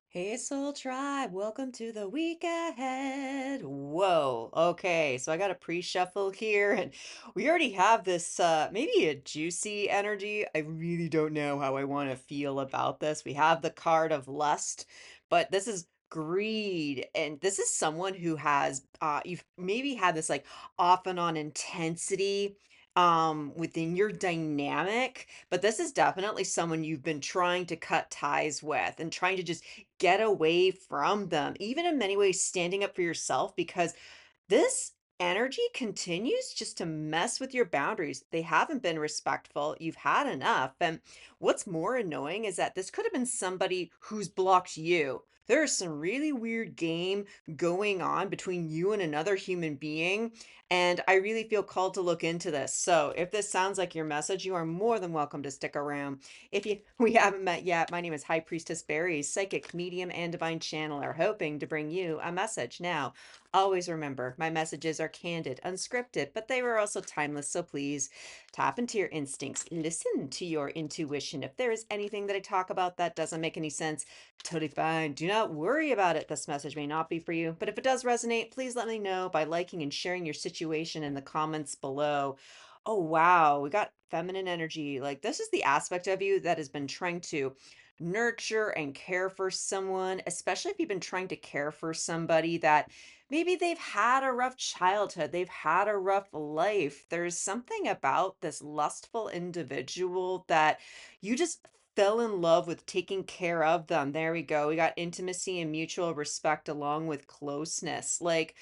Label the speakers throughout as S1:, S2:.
S1: Hey Soul Tribe, welcome to the week ahead. Whoa, okay, so I got a pre-shuffle here and we already have this maybe a juicy energy. I really don't know how I want to feel about this. We have the card of lust, but this is greed and this is someone who has you've maybe had this like off and on intensity within your dynamic, but this is definitely someone you've been trying to cut ties with and trying to just get away from them, even in many ways standing up for yourself because this energy continues just to mess with your boundaries. They haven't been respectful. You've had enough. And what's more annoying is that this could have been somebody who's blocked you. There is some really weird game going on between you and another human being. And I really feel called to look into this. So if this sounds like your message, you are more than welcome to stick around. If you we haven't met yet, my name is High Priestess Berry, psychic medium and divine channeler, hoping to bring you a message. Now, always remember, my messages are candid, unscripted, but they were also timeless. So please tap into your instincts, listen to your intuition. If there is anything that I talk about that doesn't make any sense, totally fine. Do not worry about it. This message may not be for you, but if it does resonate, please let me know by liking and sharing your situation in the comments below. Oh, wow. We got feminine energy. Like, this is the aspect of you that has been trying to nurture and care for someone, especially if you've been trying to care for somebody that maybe they've had a rough childhood, they've had a rough life. There's something about this lustful individual that you just fell in love with taking care of them. There we go. We got intimacy and mutual respect along with closeness. Like,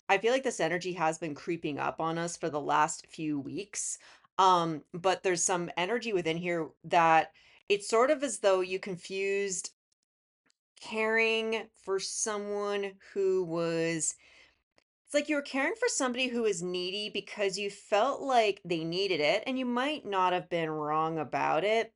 S1: I feel like this energy has been creeping up on us for the last few weeks. But there's some energy within here that it's sort of as though you confused caring for someone who was it's like you were caring for somebody who is needy because you felt like they needed it, and you might not have been wrong about it.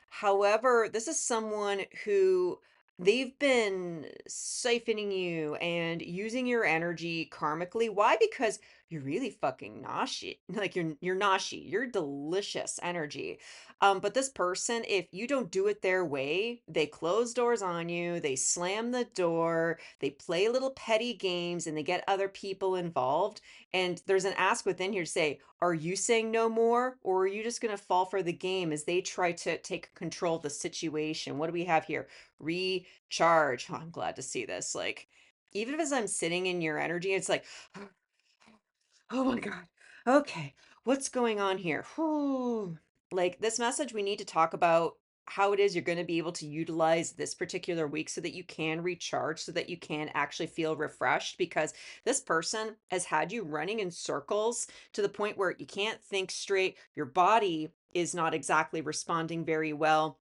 S1: However, this is someone who they've been siphoning you and using your energy karmically. Why? Because you're really fucking noshy. Like you're noshy. You're delicious energy. But this person, if you don't do it their way, they close doors on you, they slam the door, they play little petty games, and they get other people involved. And there's an ask within here to say, are you saying no more, or are you just going to fall for the game as they try to take control of the situation? What do we have here? Recharge. Oh, I'm glad to see this. Like, even as I'm sitting in your energy, it's like, oh my God. Okay. What's going on here? Whew. Like this message, we need to talk about how it is you're going to be able to utilize this particular week so that you can recharge, so that you can actually feel refreshed. Because this person has had you running in circles to the point where you can't think straight. Your body is not exactly responding very well,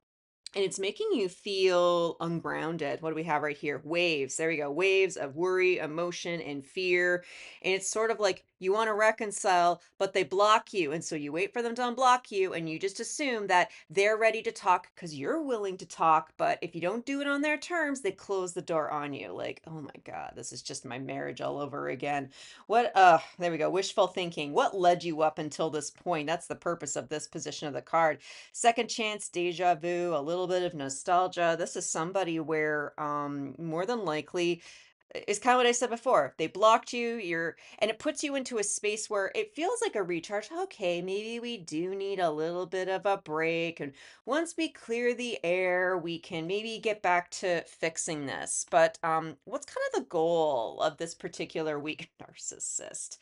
S1: and it's making you feel ungrounded. What do we have right here? Waves. There we go. Waves of worry, emotion, and fear. And it's sort of like you want to reconcile, but they block you. And so you wait for them to unblock you, and you just assume that they're ready to talk because you're willing to talk. But if you don't do it on their terms, they close the door on you. Like, oh my God, this is just my marriage all over again. There we go. Wishful thinking. What led you up until this point? That's the purpose of this position of the card. Second chance, deja vu, a little bit of nostalgia. This is somebody where more than likely is kind of what I said before. They blocked you, and it puts you into a space where it feels like a recharge. Okay, maybe we do need a little bit of a break. And once we clear the air, we can maybe get back to fixing this. But what's kind of the goal of this particular week, narcissist?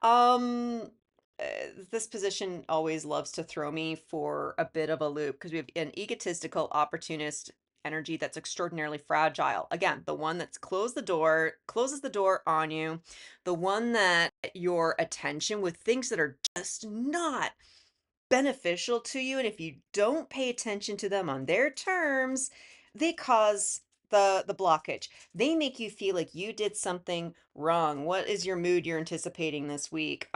S1: Um, uh, this position always loves to throw me for a bit of a loop because we have an egotistical opportunist energy that's extraordinarily fragile. Again, the one that's closes the door on you, the one that your attention with things that are just not beneficial to you, and if you don't pay attention to them on their terms, they cause the blockage. They make you feel like you did something wrong. What is your mood you're anticipating this week?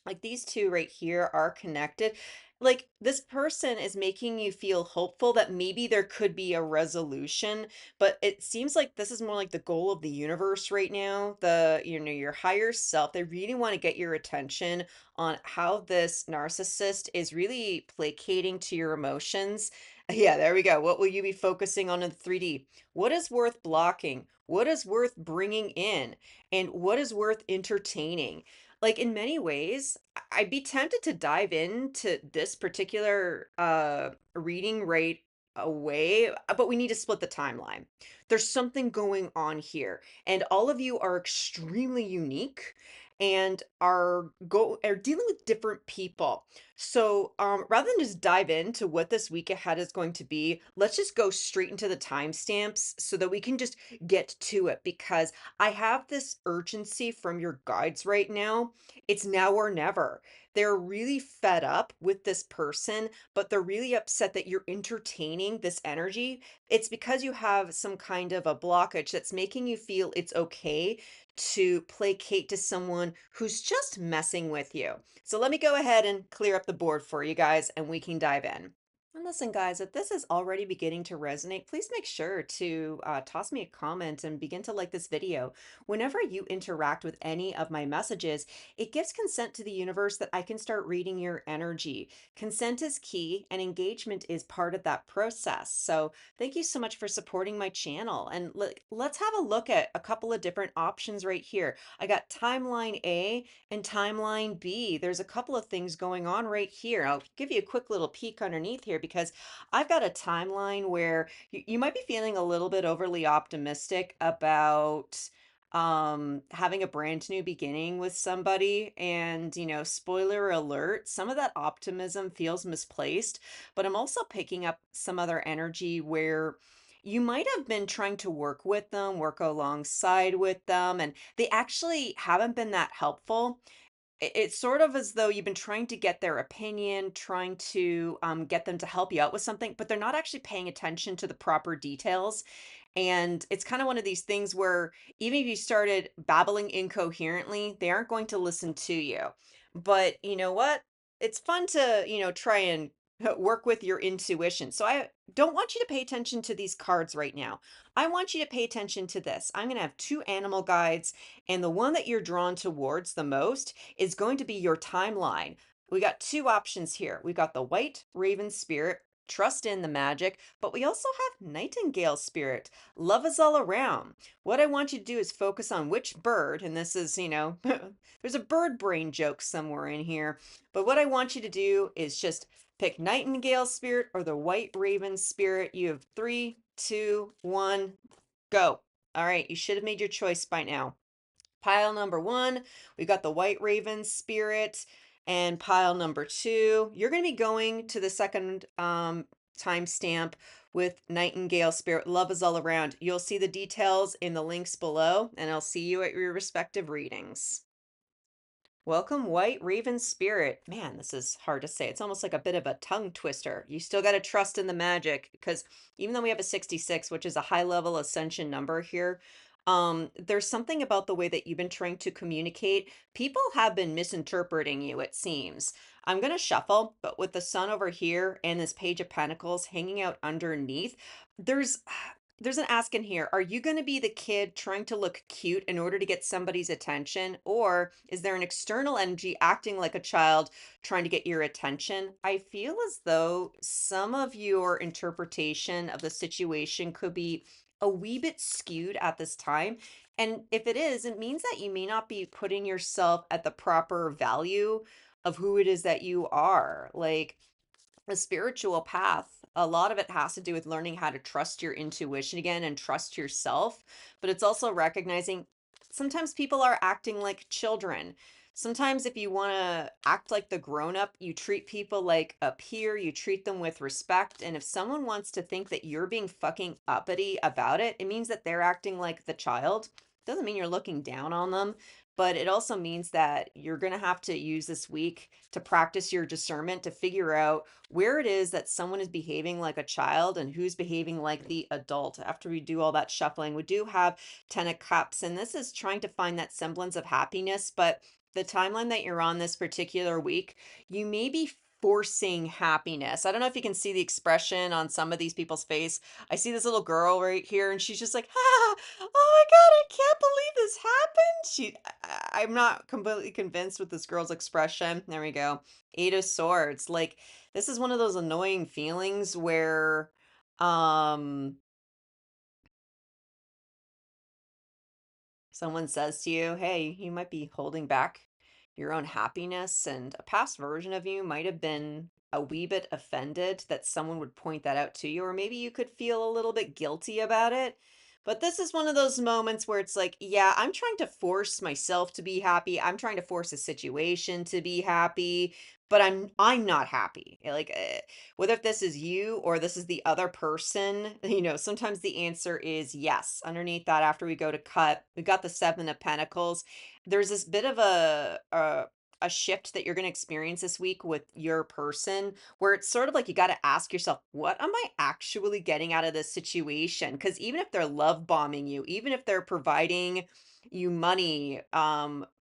S1: Like these two right here are connected. Like this person is making you feel hopeful that maybe there could be a resolution, but it seems like this is more like the goal of the universe right now. Your higher self, they really want to get your attention on how this narcissist is really placating to your emotions. Yeah, there we go. What will you be focusing on in 3D? What is worth blocking? What is worth bringing in? And what is worth entertaining? Like in many ways, I'd be tempted to dive into this particular reading right away, but we need to split the timeline. There's something going on here, and all of you are extremely unique and are dealing with different people. So, rather than just dive into what this week ahead is going to be, let's just go straight into the timestamps so that we can just get to it because I have this urgency from your guides right now. It's now or never. They're really fed up with this person, but they're really upset that you're entertaining this energy. It's because you have some kind of a blockage that's making you feel it's okay to placate to someone who's just messing with you. So let me go ahead and clear up the board for you guys and we can dive in. And listen, guys, if this is already beginning to resonate, please make sure to toss me a comment and begin to like this video. Whenever you interact with any of my messages, it gives consent to the universe that I can start reading your energy. Consent is key and engagement is part of that process. So thank you so much for supporting my channel. And let's have a look at a couple of different options right here. I got timeline A and timeline B. There's a couple of things going on right here. I'll give you a quick little peek underneath here because I've got a timeline where you might be feeling a little bit overly optimistic about having a brand new beginning with somebody, and spoiler alert, some of that optimism feels misplaced, but I'm also picking up some other energy where you might have been trying to work with them, work alongside with them, and they actually haven't been that helpful. It's sort of as though you've been trying to get their opinion, trying to get them to help you out with something, but they're not actually paying attention to the proper details. And it's kind of one of these things where even if you started babbling incoherently, they aren't going to listen to you. But you know what? It's fun to, try and work with your intuition. So I don't want you to pay attention to these cards right now. I want you to pay attention to this. I'm going to have two animal guides, and the one that you're drawn towards the most is going to be your timeline. We got two options here. We've got the white raven spirit, trust in the magic, but we also have nightingale spirit. Love is all around. What I want you to do is focus on which bird, and this is, there's a bird brain joke somewhere in here, but what I want you to do is just pick nightingale spirit or the white raven spirit. You have three, two, one, go. All right, you should have made your choice by now. Pile number one, we got the White Raven Spirit. And pile number two, you're going to be going to the second timestamp with Nightingale Spirit. Love is all around. You'll see the details in the links below, and I'll see you at your respective readings. Welcome, White Raven Spirit. Man, this is hard to say. It's almost like a bit of a tongue twister. You still got to trust in the magic because even though we have a 66, which is a high level ascension number here, there's something about the way that you've been trying to communicate. People have been misinterpreting you, it seems. I'm going to shuffle, but with the sun over here and this page of pentacles hanging out underneath, there's there's an ask in here. Are you going to be the kid trying to look cute in order to get somebody's attention? Or is there an external energy acting like a child trying to get your attention? I feel as though some of your interpretation of the situation could be a wee bit skewed at this time. And if it is, it means that you may not be putting yourself at the proper value of who it is that you are. Like, a spiritual path, a lot of it has to do with learning how to trust your intuition again and trust yourself. But it's also recognizing sometimes people are acting like children. Sometimes, if you want to act like the grown up, you treat people like a peer, you treat them with respect. And if someone wants to think that you're being fucking uppity about it, it means that they're acting like the child. Doesn't mean you're looking down on them, but it also means that you're going to have to use this week to practice your discernment to figure out where it is that someone is behaving like a child and who's behaving like the adult. After we do all that shuffling, we do have 10 of cups, and this is trying to find that semblance of happiness. But the timeline that you're on this particular week, you may be forcing happiness. I don't know if you can see the expression on some of these people's face. I see this little girl right here, and she's just like, ah, oh my God, I can't believe this happened. I'm not completely convinced with this girl's expression. There we go. Eight of Swords. Like, This is one of those annoying feelings where um someone says to you, "Hey, you might be holding back your own happiness," and a past version of you might have been a wee bit offended that someone would point that out to you, or maybe you could feel a little bit guilty about it. But this is one of those moments where it's like, yeah, I'm trying to force myself to be happy. I'm trying to force a situation to be happy, but I'm not happy. Whether if this is you or this is the other person, sometimes the answer is yes. Underneath that, after we go to cut, we got the Seven of Pentacles. There's this bit of a shift that you're going to experience this week with your person where it's sort of like you got to ask yourself, what am I actually getting out of this situation? Because even if they're love bombing you, even if they're providing you money,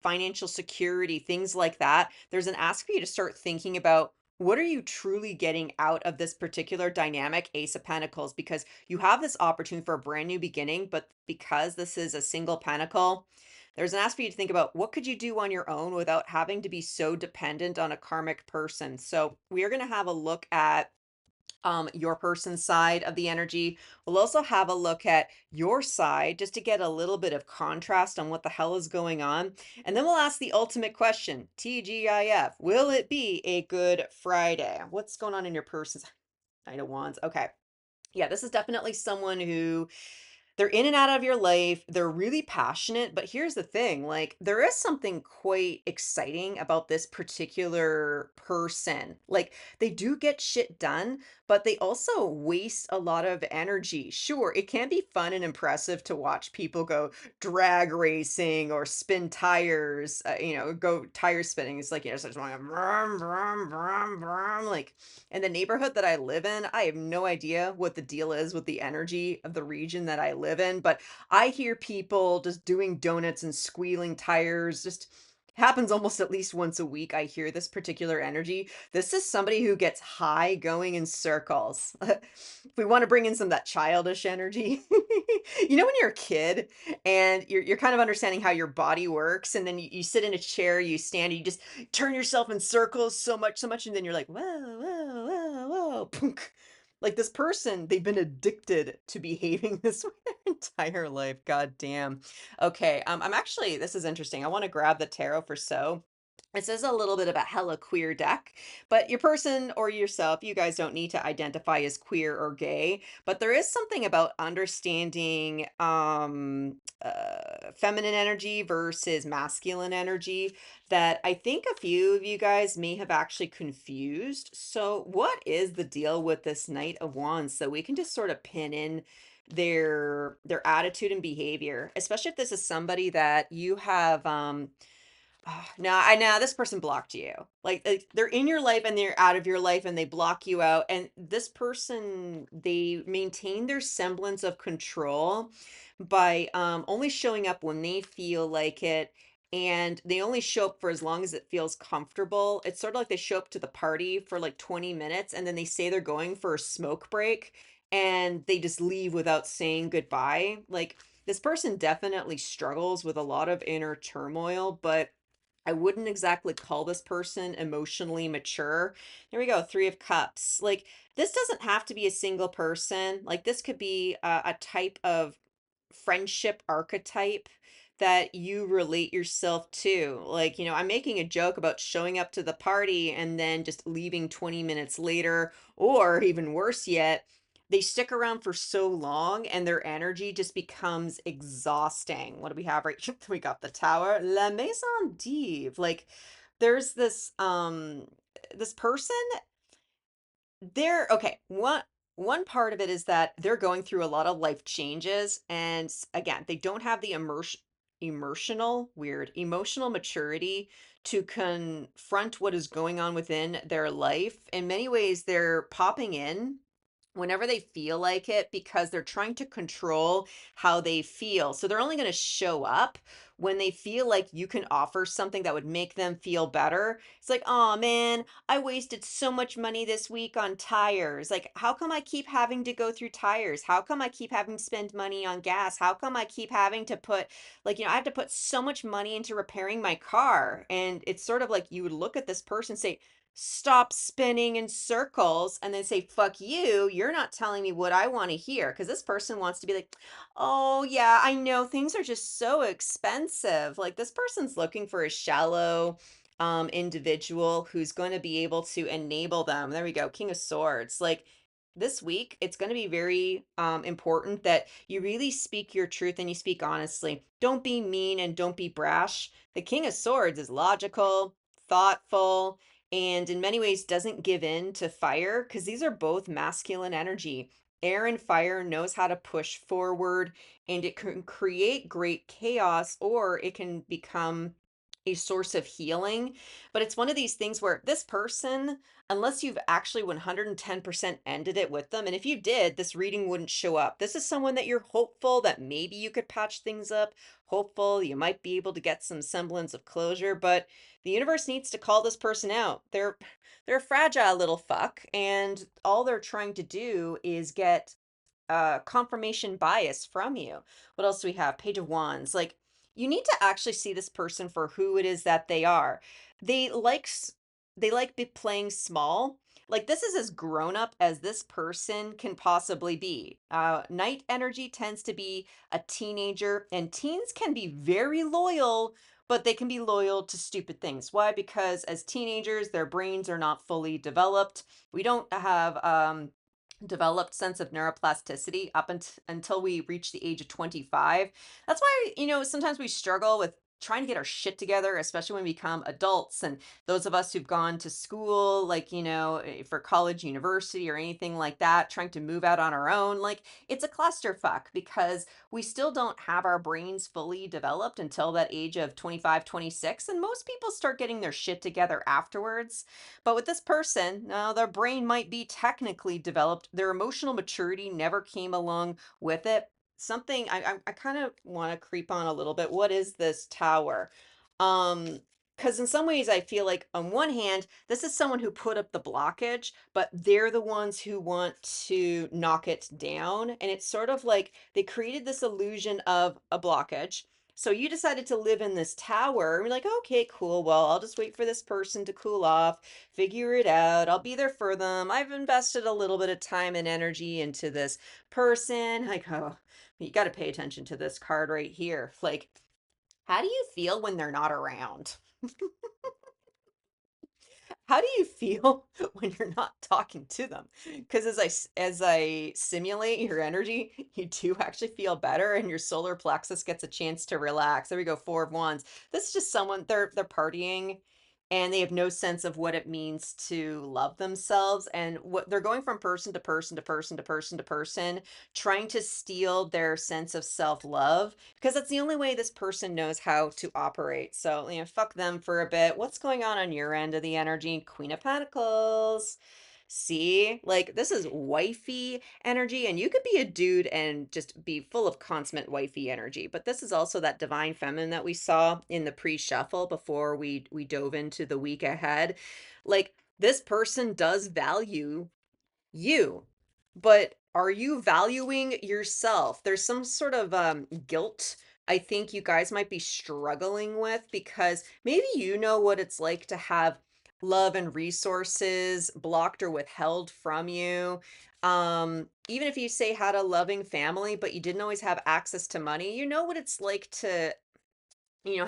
S1: financial security, things like that, there's an ask for you to start thinking about, what are you truly getting out of this particular dynamic, Ace of Pentacles? Because you have this opportunity for a brand new beginning, but because this is a single pentacle, there's an ask for you to think about, what could you do on your own without having to be so dependent on a karmic person. So we are going to have a look at your person's side of the energy. We'll also have a look at your side just to get a little bit of contrast on what the hell is going on. And then we'll ask the ultimate question, TGIF, will it be a good Friday? What's going on in your person's Knight of Wands? Okay. Yeah, this is definitely someone who they're in and out of your life. They're really passionate, but here's the thing, like there is something quite exciting about this particular person. Like they do get shit done, but they also waste a lot of energy. Sure, it can be fun and impressive to watch people go drag racing or spin tires, go tire spinning. It's like, it's just like brum, brum, brum, brum, like in the neighborhood that I live in, I have no idea what the deal is with the energy of the region that I live in, but I hear people just doing donuts and squealing tires. Just happens almost at least once a week. I hear this particular energy. This is somebody who gets high going in circles. If we want to bring in some of that childish energy, when you're a kid and you're kind of understanding how your body works, and then you sit in a chair, you stand, you just turn yourself in circles so much, and then you're like, whoa, whoa, whoa, whoa, punk. Like this person, they've been addicted to behaving this way their entire life. God damn. Okay, I'm actually, this is interesting. I want to grab the tarot for so. This is a little bit of a hella queer deck, but your person or yourself, you guys don't need to identify as queer or gay, but there is something about understanding feminine energy versus masculine energy that I think a few of you guys may have actually confused. So, what is the deal with this Knight of Wands? So we can just sort of pin in their attitude and behavior, especially if this is somebody that you have no, I know this person blocked you. Like they're in your life and they're out of your life and they block you out. And this person, they maintain their semblance of control by only showing up when they feel like it. And they only show up for as long as it feels comfortable. It's sort of like they show up to the party for like 20 minutes and then they say they're going for a smoke break and they just leave without saying goodbye. Like this person definitely struggles with a lot of inner turmoil, but I wouldn't exactly call this person emotionally mature. There we go, Three of Cups. Like, this doesn't have to be a single person. Like, this could be a type of friendship archetype that you relate yourself to. Like, I'm making a joke about showing up to the party and then just leaving 20 minutes later, or even worse yet, they stick around for so long and their energy just becomes exhausting. What do we have right here? We got the Tower, La Maison d'Eve. Like, there's this person, they're okay. One part of it is that they're going through a lot of life changes, and again, they don't have the emotional maturity to confront what is going on within their life. In many ways, they're popping in whenever they feel like it because they're trying to control how they feel. So they're only going to show up when they feel like you can offer something that would make them feel better. It's like, oh man, I wasted so much money this week on tires. Like, how come I keep having to go through tires? How come I keep having to spend money on gas? How come I keep having to put, like, I have to put so much money into repairing my car? And it's sort of like you would look at this person and say, stop spinning in circles and then say, fuck you, you're not telling me what I want to hear. Because this person wants to be like, oh, yeah, I know things are just so expensive. Like this person's looking for a shallow individual who's going to be able to enable them. There we go, King of Swords. Like this week, it's going to be very important that you really speak your truth and you speak honestly. Don't be mean and don't be brash. The King of Swords is logical, thoughtful, and in many ways doesn't give in to fire because these are both masculine energy. Air and fire knows how to push forward, and it can create great chaos or it can become a source of healing. But it's one of these things where this person, unless you've actually 110% ended it with them, and if you did, this reading wouldn't show up. This is someone that you're hopeful that maybe you could patch things up, hopeful you might be able to get some semblance of closure, but the universe needs to call this person out. They're a fragile little fuck, and all they're trying to do is get confirmation bias from you. What else do we have? Page of Wands. Like you need to actually see this person for who it is that they are. They like they like be playing small. Like this is as grown up as this person can possibly be. Night energy tends to be a teenager, and teens can be very loyal, but they can be loyal to stupid things. Why? Because as teenagers, their brains are not fully developed. We don't have developed sense of neuroplasticity until we reach the age of 25. That's why, sometimes we struggle with trying to get our shit together, especially when we become adults. And those of us who've gone to school, like, for college, university, or anything like that, trying to move out on our own, like, it's a clusterfuck because we still don't have our brains fully developed until that age of 25, 26. And most people start getting their shit together afterwards. But with this person, now their brain might be technically developed. Their emotional maturity never came along with it. Something I kind of want to creep on a little bit. What is this tower? Because in some ways I feel like on one hand, this is someone who put up the blockage, but they're the ones who want to knock it down. And it's sort of like they created this illusion of a blockage. So you decided to live in this tower. And you're like, okay, cool. Well, I'll just wait for this person to cool off, figure it out. I'll be there for them. I've invested a little bit of time and energy into this person. Like, oh, you got to pay attention to this card right here. Like, how do you feel when they're not around? How do you feel when you're not talking to them? Because as I simulate your energy, you do actually feel better, and your solar plexus gets a chance to relax. There we go, Four of Wands. This is just someone they're partying, and they have no sense of what it means to love themselves, and what they're going from person to person to person to person to person, trying to steal their sense of self-love because that's the only way this person knows how to operate. So, fuck them for a bit. What's going on your end of the energy? Queen of Pentacles. See, like this is wifey energy, and you could be a dude and just be full of consummate wifey energy. But this is also that divine feminine that we saw in the pre-shuffle before we dove into the week ahead. Like this person does value you, but are you valuing yourself? There's some sort of guilt I think you guys might be struggling with because maybe you know what it's like to have love and resources blocked or withheld from you. Even if you say had a loving family, but you didn't always have access to money, you know what it's like to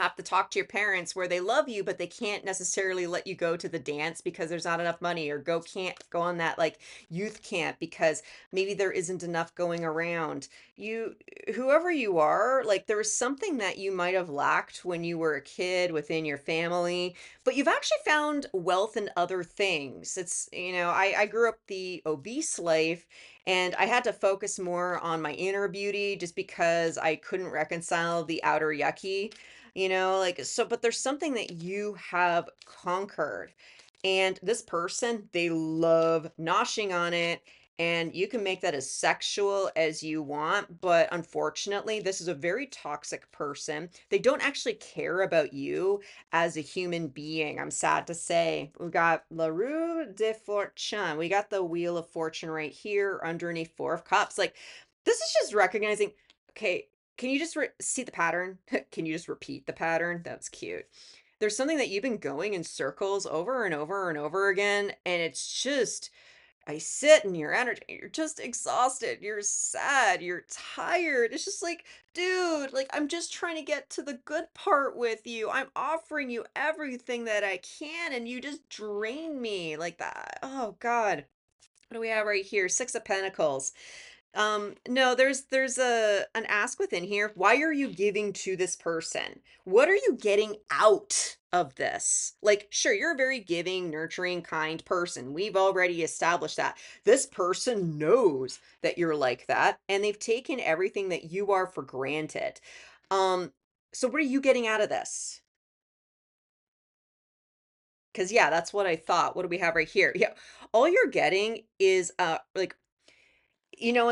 S1: have to talk to your parents where they love you, but they can't necessarily let you go to the dance because there's not enough money, or can't go on that like youth camp because maybe there isn't enough going around. You, whoever you are, like there was something that you might have lacked when you were a kid within your family, but you've actually found wealth in other things. It's, I grew up the obese life, and I had to focus more on my inner beauty just because I couldn't reconcile the outer yucky. Like, so, but there's something that you have conquered. And this person, they love noshing on it. And you can make that as sexual as you want. But unfortunately, this is a very toxic person. They don't actually care about you as a human being. I'm sad to say. We got La Roue de Fortune. We got the Wheel of Fortune right here underneath Four of Cups. Like, this is just recognizing, okay, can you just see the pattern? Can you just repeat the pattern? That's cute. there's something that you've been going in circles over and over and over again, and it's just I sit and your energy, you're just exhausted, you're sad, you're tired. It's just like, dude, like I'm just trying to get to the good part with you. I'm offering you everything that I can, and you just drain me like that. Oh God. What do we have right here? Six of Pentacles. No, there's a an ask within here. Why are you giving to this person? What are you getting out of this? Like, sure, you're a very giving, nurturing, kind person. We've already established that. This person knows that you're like that, and they've taken everything that you are for granted. Um, so what are you getting out of this? Because yeah, that's what I thought. What do we have right here? Yeah, all you're getting is like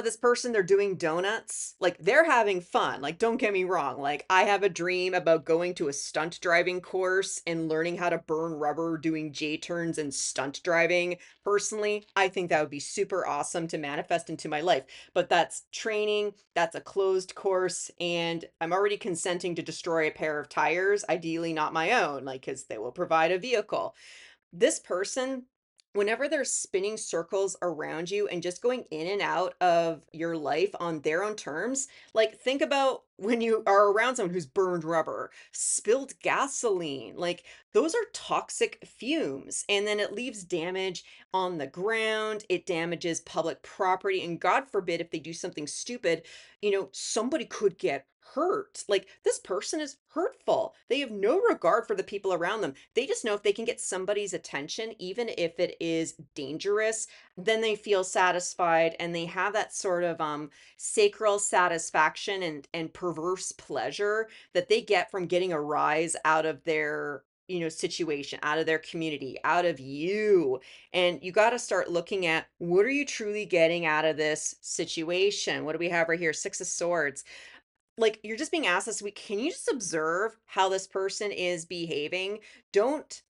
S1: this person, they're doing donuts. Like, they're having fun. Like, don't get me wrong. Like, I have a dream about going to a stunt driving course and learning how to burn rubber doing J turns and stunt driving. Personally, I think that would be super awesome to manifest into my life. But that's training, that's a closed course, and I'm already consenting to destroy a pair of tires, ideally not my own, like, because they will provide a vehicle. This person, whenever they're spinning circles around you and just going in and out of your life on their own terms, like think about when you are around someone who's burned rubber, spilled gasoline, like those are toxic fumes. And then it leaves damage on the ground, it damages public property. And God forbid if they do something stupid, somebody could get hurt. Like this person is hurtful. They have no regard for the people around them. They just know if they can get somebody's attention, even if it is dangerous, then they feel satisfied and they have that sort of sacral satisfaction and perverse pleasure that they get from getting a rise out of their situation, out of their community, out of you. And you got to start looking at what are you truly getting out of this situation. What do we have right here? Six of Swords. Like, you're just being asked this week, can you just observe how this person is behaving? Don't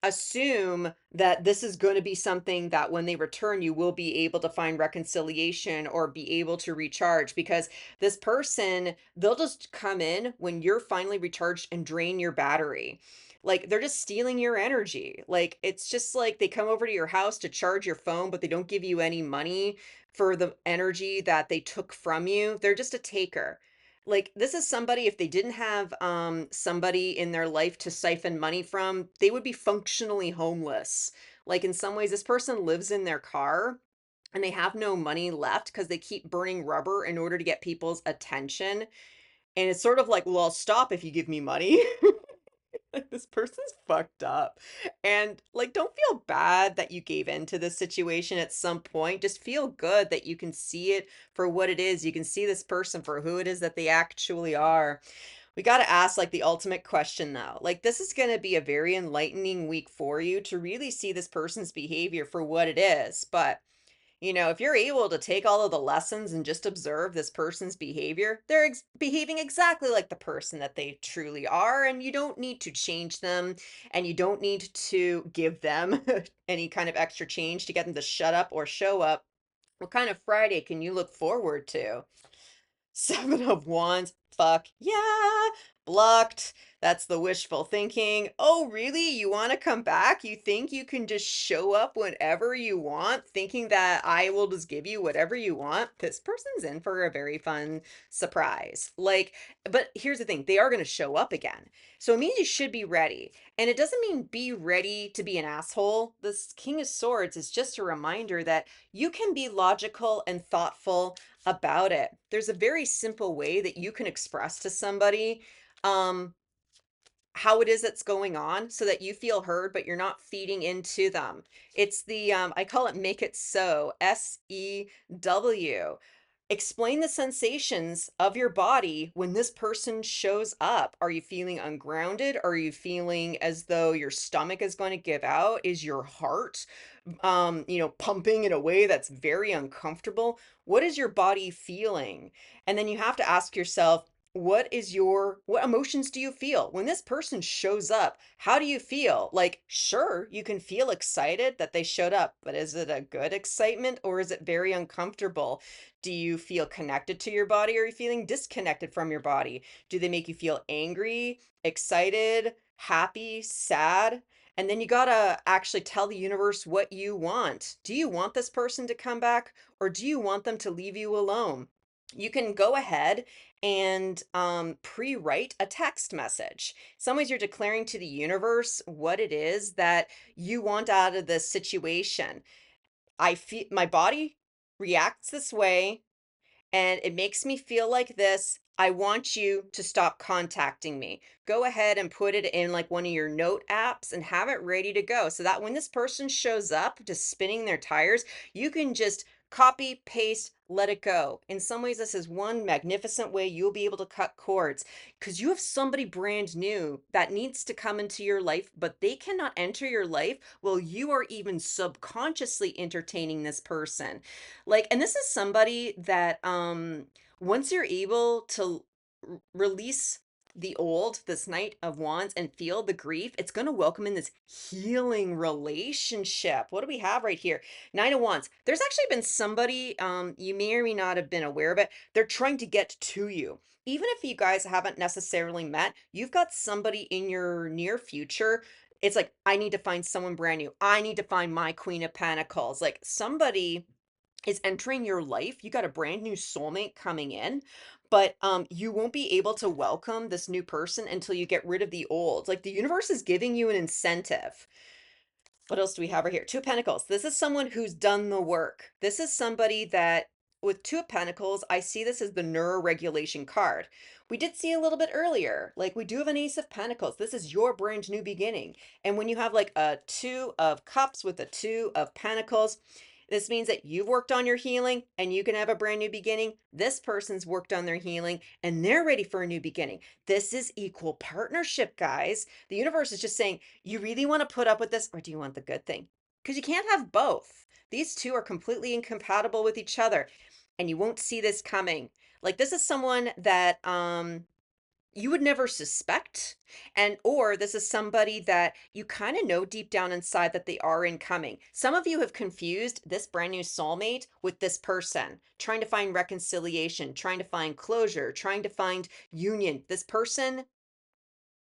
S1: assume that this is going to be something that when they return, you will be able to find reconciliation or be able to recharge, because this person, they'll just come in when you're finally recharged and drain your battery. Like they're just stealing your energy. Like it's just like they come over to your house to charge your phone, but they don't give you any money for the energy that they took from you. They're just a taker. Like this is somebody, if they didn't have somebody in their life to siphon money from, they would be functionally homeless. Like in some ways this person lives in their car and they have no money left because they keep burning rubber in order to get people's attention. And it's sort of like, well, I'll stop if you give me money. Like this person's fucked up. And like don't feel bad that you gave in to this situation at some point. Just feel good that you can see it for what it is. You can see this person for who it is that they actually are. We got to ask like the ultimate question though. Like this is going to be a very enlightening week for you to really see this person's behavior for what it is. But if you're able to take all of the lessons and just observe this person's behavior, they're behaving exactly like the person that they truly are. And you don't need to change them and you don't need to give them any kind of extra change to get them to shut up or show up. What kind of Friday can you look forward to? Seven of Wands. Fuck yeah. Blocked. That's the wishful thinking. Oh, really? You want to come back? You think you can just show up whenever you want, thinking that I will just give you whatever you want? This person's in for a very fun surprise. Like, but here's the thing, they are going to show up again. So it means you should be ready. And it doesn't mean be ready to be an asshole. This King of Swords is just a reminder that you can be logical and thoughtful about it. There's a very simple way that you can express to somebody um how it is that's going on so that you feel heard but you're not feeding into them. It's the I call it make it so, SEW. Explain the sensations of your body when this person shows up. Are you feeling ungrounded? Are you feeling as though your stomach is going to give out? Is your heart pumping in a way that's very uncomfortable? What is your body feeling? And then you have to ask yourself, what emotions do you feel when this person shows up? How do you feel? Like, sure, you can feel excited that they showed up, but is it a good excitement or is it very uncomfortable? Do you feel connected to your body or are you feeling disconnected from your body? Do they make you feel angry, excited, happy, sad, and then you gotta actually tell the universe what you want. Do you want this person to come back, or do you want them to leave you alone? You can go ahead and pre-write a text message. Some ways you're declaring to the universe what it is that you want out of this situation. I feel my body reacts this way and it makes me feel like this. I want you to stop contacting me. Go ahead and put it in like one of your note apps and have it ready to go so that when this person shows up just spinning their tires, you can just copy, paste, let it go. In some ways, this is one magnificent way you'll be able to cut cords because you have somebody brand new that needs to come into your life, but they cannot enter your life while you are even subconsciously entertaining this person. Like, and this is somebody that once you're able to release the old, this Knight of Wands, and feel the grief, it's going to welcome in this healing relationship. What do we have right here? Nine of Wands. There's actually been somebody, you may or may not have been aware of it. They're trying to get to you. Even if you guys haven't necessarily met, you've got somebody in your near future. It's like, I need to find someone brand new. I need to find my Queen of Pentacles. Like somebody is entering your life. You got a brand new soulmate coming in, but you won't be able to welcome this new person until you get rid of the old. Like the universe is giving you an incentive. What else do we have right here? Two of Pentacles. This is someone who's done the work. This is somebody that, with Two of Pentacles, I see this as the neuroregulation card. We did see a little bit earlier, like we do have an Ace of Pentacles. This is your brand new beginning. And when you have like a Two of Cups with a Two of Pentacles, this means that you've worked on your healing and you can have a brand new beginning. This person's worked on their healing and they're ready for a new beginning. This is equal partnership, guys. The universe is just saying, you really want to put up with this or do you want the good thing? Because you can't have both. These two are completely incompatible with each other and you won't see this coming. Like this is someone that you would never suspect, and or this is somebody that you kind of know deep down inside that they are incoming. Some of you have confused this brand new soulmate with this person, trying to find reconciliation, trying to find closure, trying to find union. This person,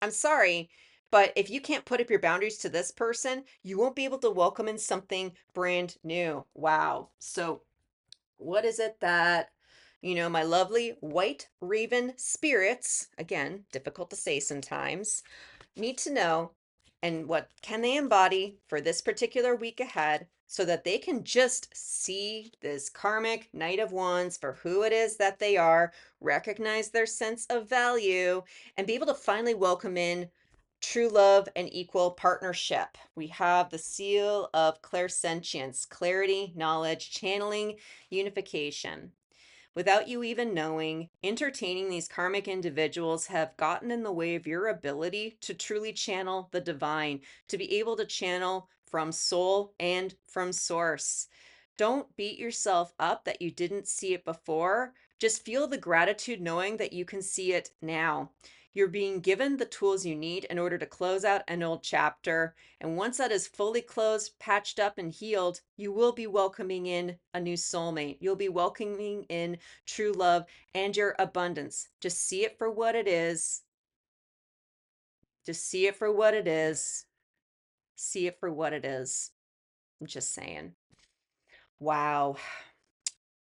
S1: I'm sorry, but if you can't put up your boundaries to this person, you won't be able to welcome in something brand new. Wow. So what is it that, my lovely white raven spirits, again, difficult to say sometimes, need to know, and what can they embody for this particular week ahead so that they can just see this karmic Knight of Wands for who it is that they are, recognize their sense of value, and be able to finally welcome in true love and equal partnership. We have the seal of clairsentience, clarity, knowledge, channeling, unification. Without you even knowing, entertaining these karmic individuals have gotten in the way of your ability to truly channel the divine, to be able to channel from soul and from source. Don't beat yourself up that you didn't see it before. Just feel the gratitude knowing that you can see it now. You're being given the tools you need in order to close out an old chapter. And once that is fully closed, patched up, and healed, you will be welcoming in a new soulmate. You'll be welcoming in true love and your abundance. Just see it for what it is. Just see it for what it is. See it for what it is. I'm just saying. Wow.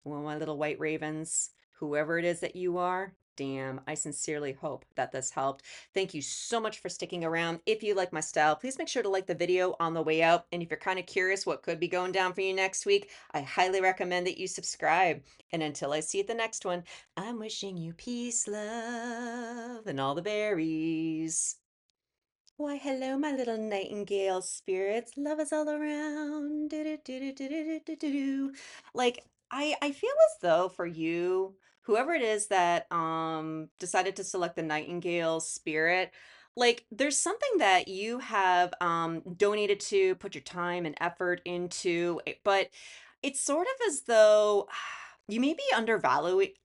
S1: Well, my little white ravens, whoever it is that you are, damn, I sincerely hope that this helped. Thank you so much for sticking around. If you like my style, please make sure to like the video on the way out. And if you're kind of curious what could be going down for you next week, I highly recommend that you subscribe. And until I see you at the next one, I'm wishing you peace, love, and all the berries. Why, hello, my little nightingale spirits. Love is all around. Do-do-do-do-do-do-do-do. Like, I feel as though for you, whoever it is that decided to select the nightingale spirit, like there's something that you have donated to, put your time and effort into, but it's sort of as though you may be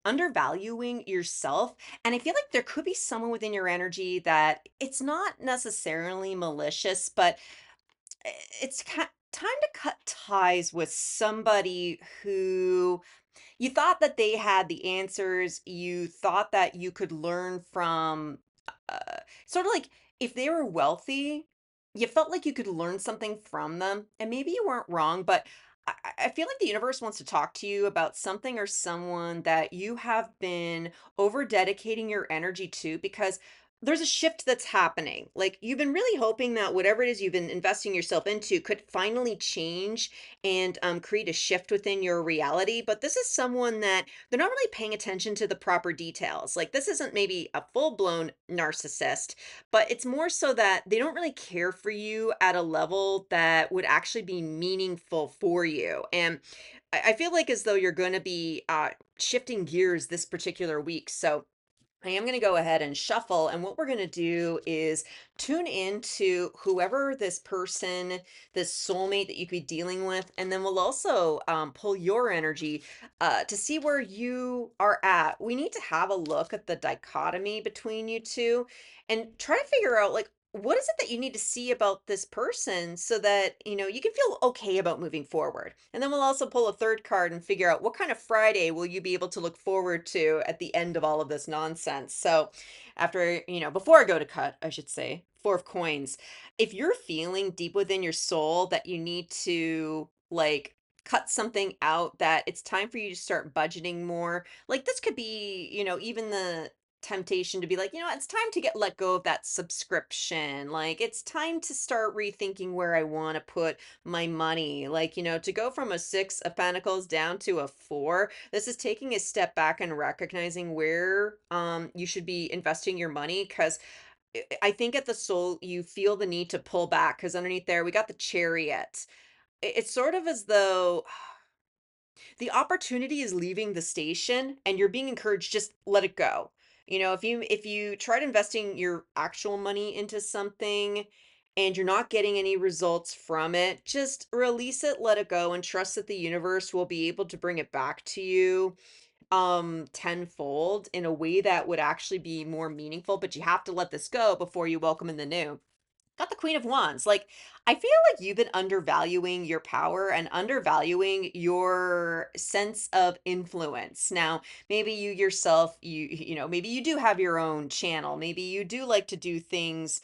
S1: undervaluing yourself, and I feel like there could be someone within your energy that it's not necessarily malicious, but it's time to cut ties with somebody who you thought that they had the answers. You thought that you could learn from, sort of like if they were wealthy, you felt like you could learn something from them, and maybe you weren't wrong, but I feel like the universe wants to talk to you about something or someone that you have been over dedicating your energy to because there's a shift that's happening. Like you've been really hoping that whatever it is you've been investing yourself into could finally change and create a shift within your reality. But this is someone that they're not really paying attention to the proper details. Like this isn't maybe a full blown narcissist, but it's more so that they don't really care for you at a level that would actually be meaningful for you. And I feel like as though you're going to be shifting gears this particular week. So I am going to go ahead and shuffle. And what we're going to do is tune into whoever this person, this soulmate that you could be dealing with. And then we'll also pull your energy to see where you are at. We need to have a look at the dichotomy between you two and try to figure out like, what is it that you need to see about this person so that you can feel okay about moving forward? And then we'll also pull a third card and figure out what kind of Friday will you be able to look forward to at the end of all of this nonsense. So, before I go to cut, I should say, Four of Coins. If you're feeling deep within your soul that you need to like cut something out, that it's time for you to start budgeting more, like this could be, even the temptation to be like, it's time to get let go of that subscription. Like it's time to start rethinking where I want to put my money. Like, to go from a 6 of Pentacles down to a 4, this is taking a step back and recognizing where you should be investing your money. Because I think at the soul, you feel the need to pull back because underneath there, we got the Chariot. It's sort of as though the opportunity is leaving the station and you're being encouraged, just let it go. If you tried investing your actual money into something and you're not getting any results from it, just release it, let it go, and trust that the universe will be able to bring it back to you tenfold in a way that would actually be more meaningful. But you have to let this go before you welcome in the new. Got the Queen of Wands. Like, I feel like you've been undervaluing your power and undervaluing your sense of influence. Now, maybe you yourself, maybe you do have your own channel. Maybe you do like to do things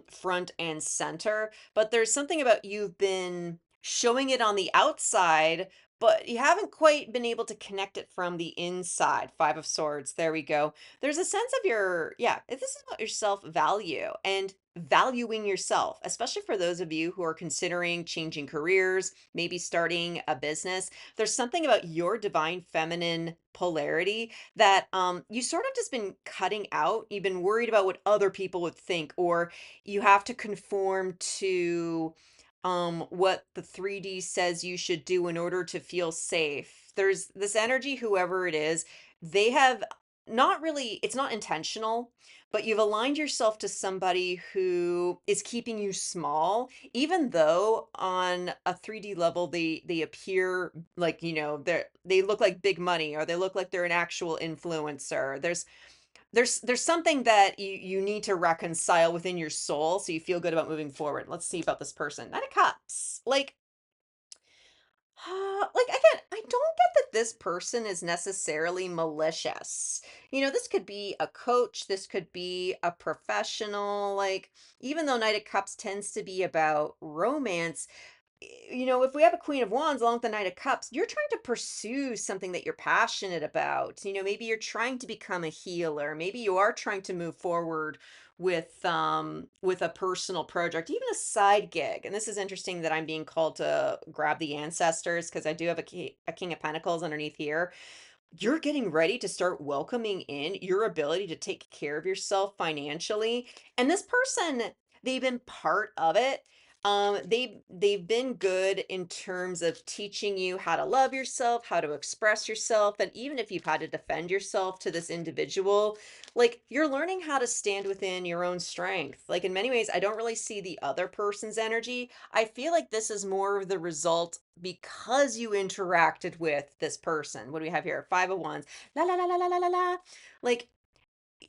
S1: front and center, but there's something about you've been showing it on the outside, but you haven't quite been able to connect it from the inside. Five of Swords. There we go. There's a sense of this is about your self value and valuing yourself, especially for those of you who are considering changing careers, maybe starting a business. There's something about your divine feminine polarity that you sort of just been cutting out. You've been worried about what other people would think, or you have to conform to what the 3D says you should do in order to feel safe. There's this energy, whoever it is, they have not really, it's not intentional, but you've aligned yourself to somebody who is keeping you small, even though on a 3D level they appear like, they look like big money, or they look like they're an actual influencer. There's something that you need to reconcile within your soul so you feel good about moving forward. Let's see about this person. Nine of Cups. Like again, I don't get that this person is necessarily malicious. This could be a coach, this could be a professional. Like, even though Knight of Cups tends to be about romance, if we have a Queen of Wands along with the Knight of Cups, you're trying to pursue something that you're passionate about. Maybe you're trying to become a healer. Maybe you are trying to move forward with a personal project, even a side gig. And this is interesting that I'm being called to grab the ancestors because I do have a King of Pentacles underneath here. You're getting ready to start welcoming in your ability to take care of yourself financially. And this person, they've been part of it. They've been good in terms of teaching you how to love yourself, how to express yourself, and even if you've had to defend yourself to this individual, like you're learning how to stand within your own strength. Like in many ways, I don't really see the other person's energy. I feel like this is more of the result because you interacted with this person. What do we have here? Five of Wands. La la la la la la la la. Like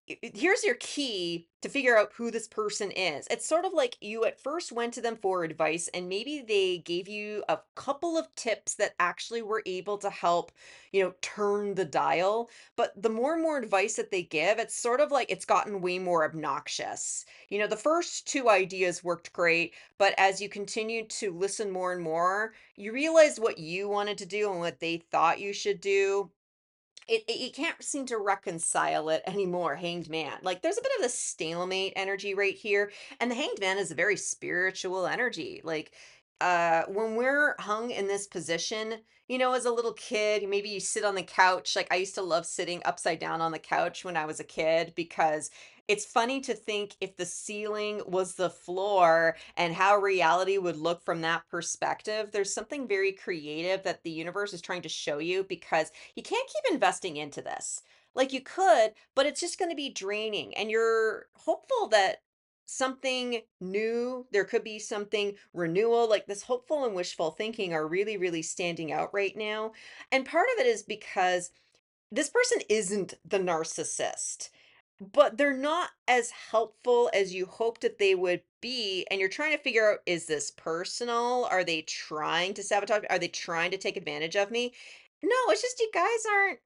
S1: here's your key to figure out who this person is. It's sort of like you at first went to them for advice, and maybe they gave you a couple of tips that actually were able to help, turn the dial. But the more and more advice that they give, it's sort of like it's gotten way more obnoxious. The first two ideas worked great, but as you continued to listen more and more, you realized what you wanted to do and what they thought you should do. You can't seem to reconcile it anymore, hanged man. Like, there's a bit of a stalemate energy right here, and the hanged man is a very spiritual energy. Like, when we're hung in this position, as a little kid, maybe you sit on the couch. Like, I used to love sitting upside down on the couch when I was a kid because it's funny to think if the ceiling was the floor and how reality would look from that perspective. There's something very creative that the universe is trying to show you because you can't keep investing into this. Like you could, but it's just going to be draining. And you're hopeful that something new, there could be something renewal, like this hopeful and wishful thinking are really, really standing out right now. And part of it is because this person isn't the narcissist, but they're not as helpful as you hoped that they would be. And you're trying to figure out, is this personal? Are they trying to sabotage me? Are they trying to take advantage of me? No, it's just you guys aren't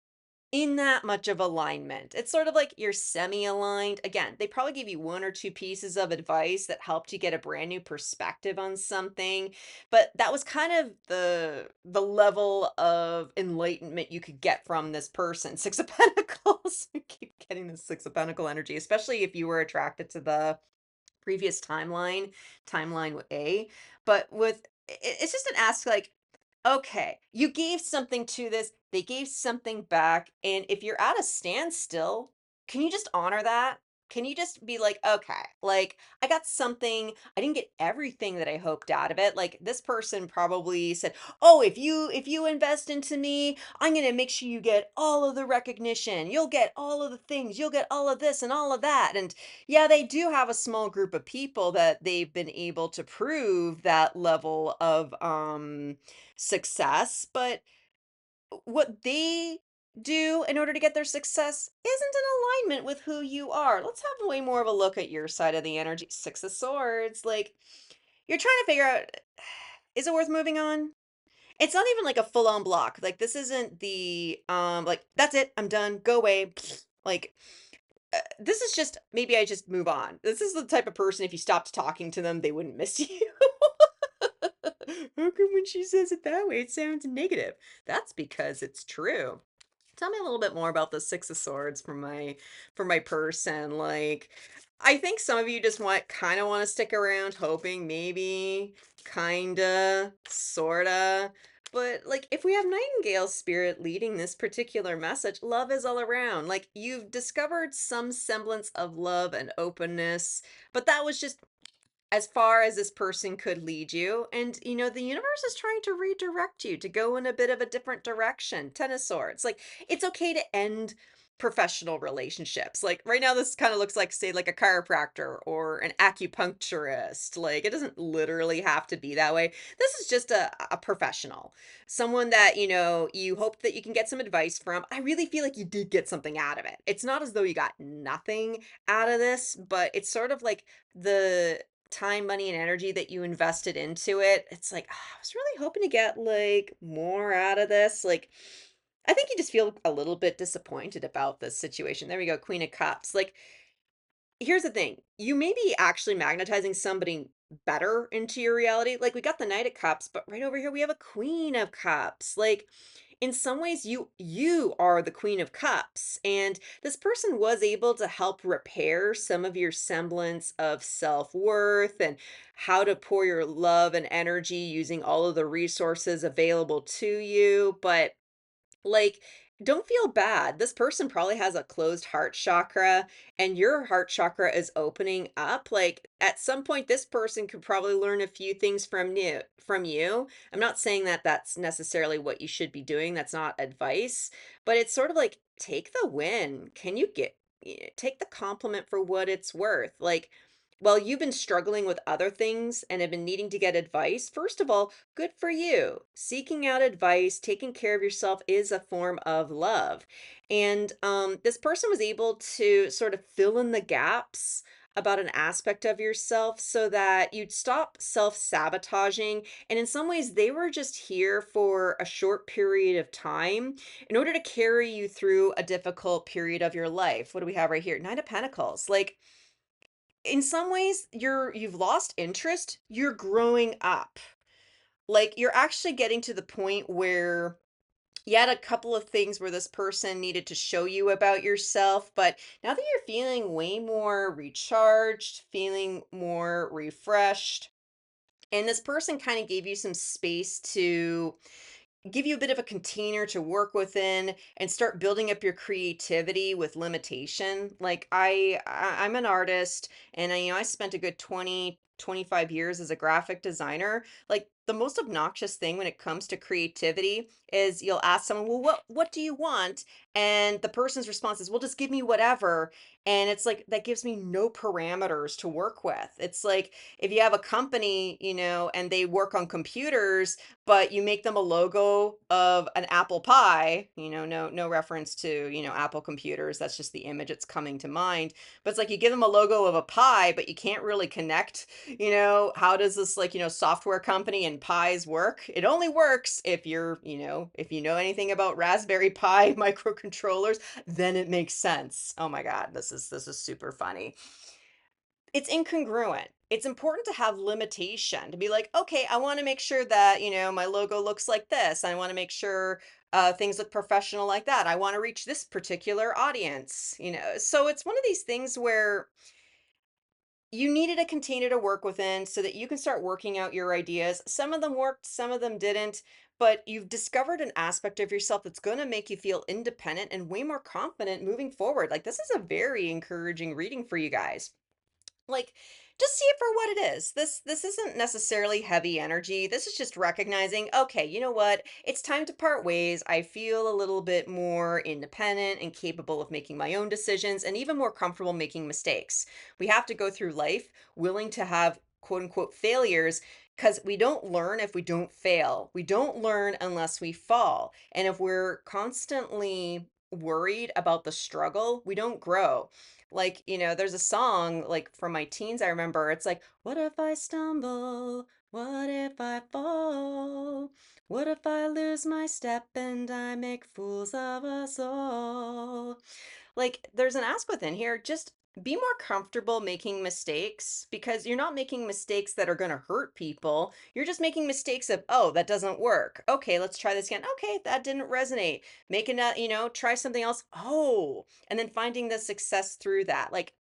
S1: in that much of alignment. It's sort of like you're semi-aligned. Again, they probably give you one or two pieces of advice that helped you get a brand new perspective on something, but that was kind of the level of enlightenment you could get from this person. Six of Pentacles. I keep getting this Six of Pentacle energy, especially if you were attracted to the previous timeline A. But it's just an ask like, okay, you gave something to this, they gave something back, and if you're at a standstill, can you just honor that? Can you just be like, okay, like I got something, I didn't get everything that I hoped out of it. Like this person probably said, "Oh, if you invest into me, I'm going to make sure you get all of the recognition. You'll get all of the things. You'll get all of this and all of that." And yeah, they do have a small group of people that they've been able to prove that level of success, but what they do in order to get their success isn't in alignment with who you are. Let's have way more of a look at your side of the energy. Six of Swords, like you're trying to figure out, is it worth moving on? It's not even like a full-on block. Like this isn't the like that's it, I'm done, go away. Like this is just maybe I just move on. This is the type of person if you stopped talking to them, they wouldn't miss you. How come when she says it that way, it sounds negative? That's because it's true. Tell me a little bit more about the Six of Swords for my person. Like, I think some of you just kind of want to stick around, hoping maybe, kinda, sorta. But like, if we have Nightingale spirit leading this particular message, love is all around. Like, you've discovered some semblance of love and openness, but that was just as far as this person could lead you. And, the universe is trying to redirect you to go in a bit of a different direction. Ten of Swords. Like, it's okay to end professional relationships. Like, right now, this kind of looks like, say, like a chiropractor or an acupuncturist. Like, it doesn't literally have to be that way. This is just a professional, someone that, you hope that you can get some advice from. I really feel like you did get something out of it. It's not as though you got nothing out of this, but it's sort of like the time, money, and energy that you invested into it, it's like, "Ah, I was really hoping to get like more out of this." Like, I think you just feel a little bit disappointed about this situation. There we go, Queen of Cups. Like, here's the thing, you may be actually magnetizing somebody better into your reality. Like, we got the Knight of Cups, but right over here we have a Queen of Cups. Like, in some ways you are the Queen of Cups, and this person was able to help repair some of your semblance of self-worth and how to pour your love and energy using all of the resources available to you. But like, don't feel bad. This person probably has a closed heart chakra and your heart chakra is opening up. Like at some point this person could probably learn a few things from you. I'm not saying that that's necessarily what you should be doing. That's not advice, but it's sort of like take the win. Can you take the compliment for what it's worth? Like Well, you've been struggling with other things and have been needing to get advice. First of all, good for you. Seeking out advice, taking care of yourself is a form of love. And this person was able to sort of fill in the gaps about an aspect of yourself so that you'd stop self sabotaging. And in some ways, they were just here for a short period of time in order to carry you through a difficult period of your life. What do we have right here? Nine of Pentacles. Like, in some ways, you've lost interest, you're growing up. Like, you're actually getting to the point where you had a couple of things where this person needed to show you about yourself, but now that you're feeling way more recharged, feeling more refreshed, and this person kind of gave you some space to give you a bit of a container to work within and start building up your creativity with limitation. Like I'm an artist, and I spent a good 20, 25 years as a graphic designer. Like, the most obnoxious thing when it comes to creativity is you'll ask someone, "Well, what do you want?" And the person's response is, "Well, just give me whatever." And it's like that gives me no parameters to work with. It's like if you have a company, and they work on computers, but you make them a logo of an apple pie, no reference to, Apple computers. That's just the image that's coming to mind. But it's like you give them a logo of a pie, but you can't really connect, how does this, like, software company and pies work? It only works if if you know anything about Raspberry Pi microcontrollers, then it makes sense. Oh my God, this is super funny. It's incongruent. It's important to have limitation, to be like, okay, I want to make sure that, my logo looks like this. I want to make sure things look professional like that. I want to reach this particular audience. So it's one of these things where you needed a container to work within so that you can start working out your ideas. Some of them worked, some of them didn't, but you've discovered an aspect of yourself that's going to make you feel independent and way more confident moving forward. Like, this is a very encouraging reading for you guys. Like, just see it for what it is. This isn't necessarily heavy energy. This is just recognizing, okay, you know what? It's time to part ways. I feel a little bit more independent and capable of making my own decisions and even more comfortable making mistakes. We have to go through life willing to have quote unquote failures, because we don't learn if we don't fail. We don't learn unless we fall. And if we're constantly worried about the struggle, we don't grow. Like, there's a song, like, from my teens, I remember. It's like, what if I stumble? What if I fall? What if I lose my step and I make fools of us all? Like, there's an aspect in here, just be more comfortable making mistakes, because you're not making mistakes that are going to hurt people. You're just making mistakes of, oh, that doesn't work. Okay, let's try this again. Okay, that didn't resonate. Making that, try something else. Oh, and then finding the success through that. Like,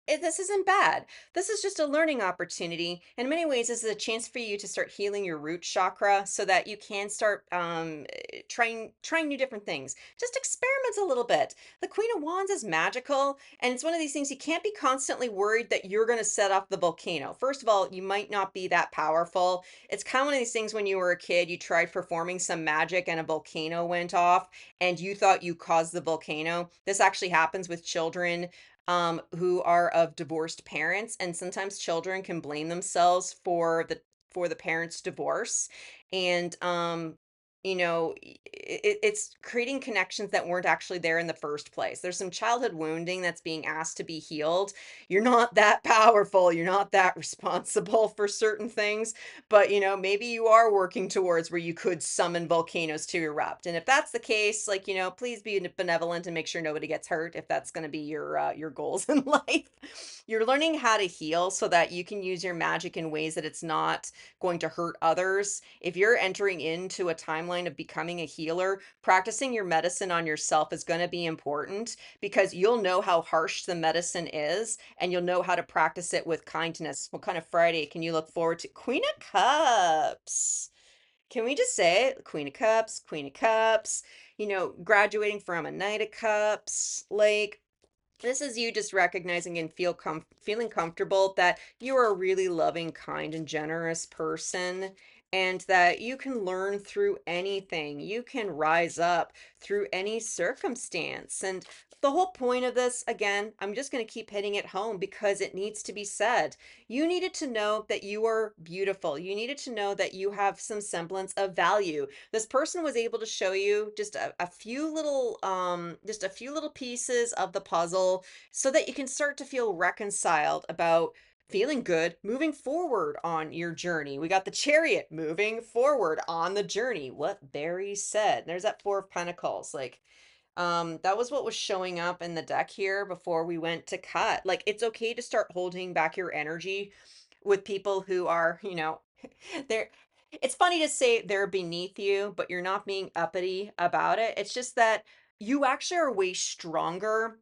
S1: this isn't bad. This is just a learning opportunity. In many ways, this is a chance for you to start healing your root chakra so that you can start trying new different things. Just experiment a little bit. The Queen of Wands is magical, and it's one of these things you can't be constantly worried that you're going to set off the volcano. First of all, you might not be that powerful. It's kind of one of these things when you were a kid, you tried performing some magic and a volcano went off, and you thought you caused the volcano. This actually happens with children who are of divorced parents, and sometimes children can blame themselves for the parents' divorce, and it's creating connections that weren't actually there in the first place. There's some childhood wounding that's being asked to be healed. You're not that powerful. You're not that responsible for certain things, but maybe you are working towards where you could summon volcanoes to erupt. And if that's the case, like, please be benevolent and make sure nobody gets hurt if that's going to be your goals in life. You're learning how to heal so that you can use your magic in ways that it's not going to hurt others. If you're entering into a timeline of becoming a healer, practicing your medicine on yourself is going to be important, because you'll know how harsh the medicine is and you'll know how to practice it with kindness. What kind of Friday can you look forward to? Queen of Cups. Can we just say it? Queen of Cups, Queen of Cups, graduating from a Knight of Cups. Like, this is you just recognizing and feeling comfortable that you are a really loving, kind, and generous person. and that you can learn through anything. You can rise up through any circumstance. And the whole point of this, again, I'm just going to keep hitting it home because it needs to be said. You needed to know that you are beautiful. You needed to know that you have some semblance of value. This person was able to show you just a few little just a few little pieces of the puzzle so that you can start to feel reconciled about feeling good moving forward on your journey. We got the chariot moving forward on the journey. What Barry said. There's that four of pentacles. Like, that was what was showing up in the deck here before we went to cut. Like, it's okay to start holding back your energy with people who are, they're it's funny to say they're beneath you, but you're not being uppity about it. It's just that you actually are way stronger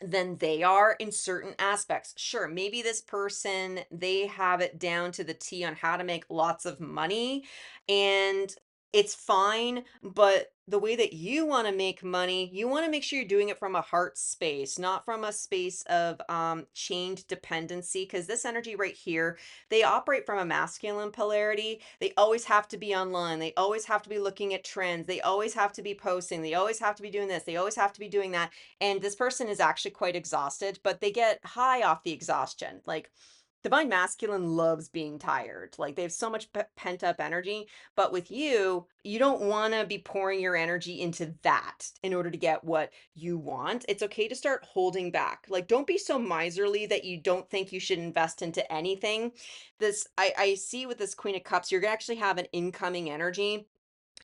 S1: than they are in certain aspects. Sure, maybe this person, they have it down to the T on how to make lots of money, and it's fine, but the way that you want to make money, you want to make sure you're doing it from a heart space, not from a space of chained dependency, because this energy right here, they operate from a masculine polarity. They always have to be online. They always have to be looking at trends. They always have to be posting. They always have to be doing this. They always have to be doing that, and this person is actually quite exhausted, but they get high off the exhaustion. Like, divine masculine loves being tired. Like, they have so much pent up energy, but with you, you don't want to be pouring your energy into that in order to get what you want. It's okay to start holding back. Like, don't be so miserly that you don't think you should invest into anything. This I see with this Queen of Cups, you're gonna actually have an incoming energy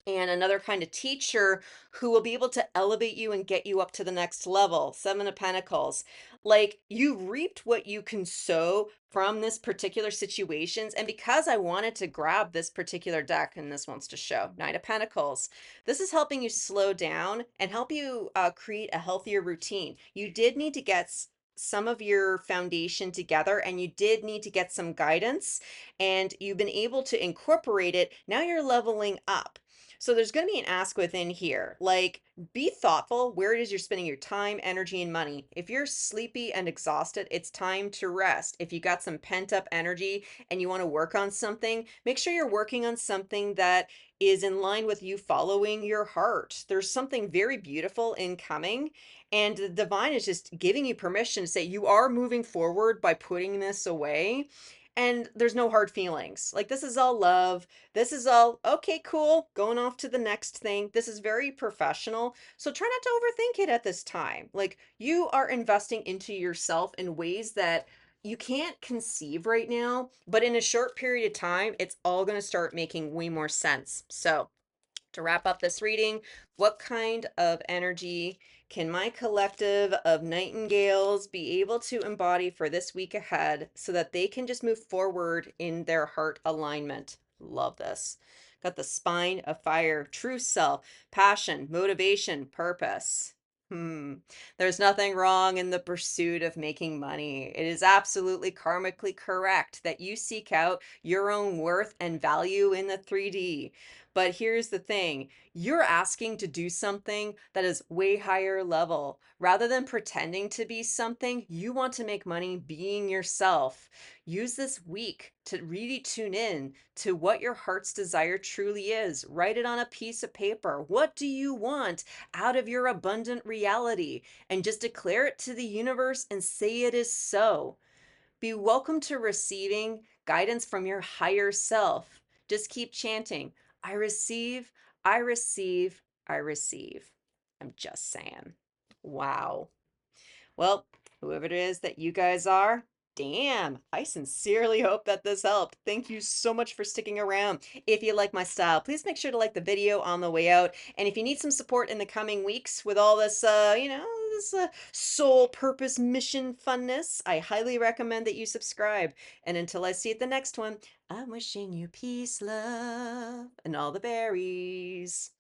S1: and another kind of teacher who will be able to elevate you and get you up to the next level. Seven of Pentacles. Like, you reaped what you can sow from this particular situations. And because I wanted to grab this particular deck, and this wants to show Knight of Pentacles, this is helping you slow down and help you create a healthier routine. You did need to get some of your foundation together, and you did need to get some guidance, and you've been able to incorporate it. Now you're leveling up. So there's going to be an ask within here. Like, be thoughtful where it is you're spending your time, energy, and money. If you're sleepy and exhausted, it's time to rest. If you got some pent up energy and you want to work on something, make sure you're working on something that is in line with you following your heart. There's something very beautiful incoming, and the divine is just giving you permission to say you are moving forward by putting this away. And there's no hard feelings. Like, this is all love. This is all, okay, cool, going off to the next thing. This is very professional. So try not to overthink it at this time. Like, you are investing into yourself in ways that you can't conceive right now, but in a short period of time, it's all going to start making way more sense. So, to wrap up this reading, what kind of energy can my collective of nightingales be able to embody for this week ahead so that they can just move forward in their heart alignment? Love this. Got the spine of fire, true self, passion, motivation, purpose. Hmm. There's nothing wrong in the pursuit of making money. It is absolutely karmically correct that you seek out your own worth and value in the 3D. But here's the thing, you're asking to do something that is way higher level. Rather than pretending to be something, you want to make money being yourself. Use this week to really tune in to what your heart's desire truly is. Write it on a piece of paper. What do you want out of your abundant reality? And just declare it to the universe and say it is so. Be welcome to receiving guidance from your higher self. Just keep chanting, I receive, I receive, I receive. I'm just saying. Wow. Well, whoever it is that you guys are, damn, I sincerely hope that this helped. Thank you so much for sticking around. If you like my style, please make sure to like the video on the way out. And if you need some support in the coming weeks with all this, this soul purpose mission funness, I highly recommend that you subscribe. And until I see you at the next one, I'm wishing you peace, love, and all the berries.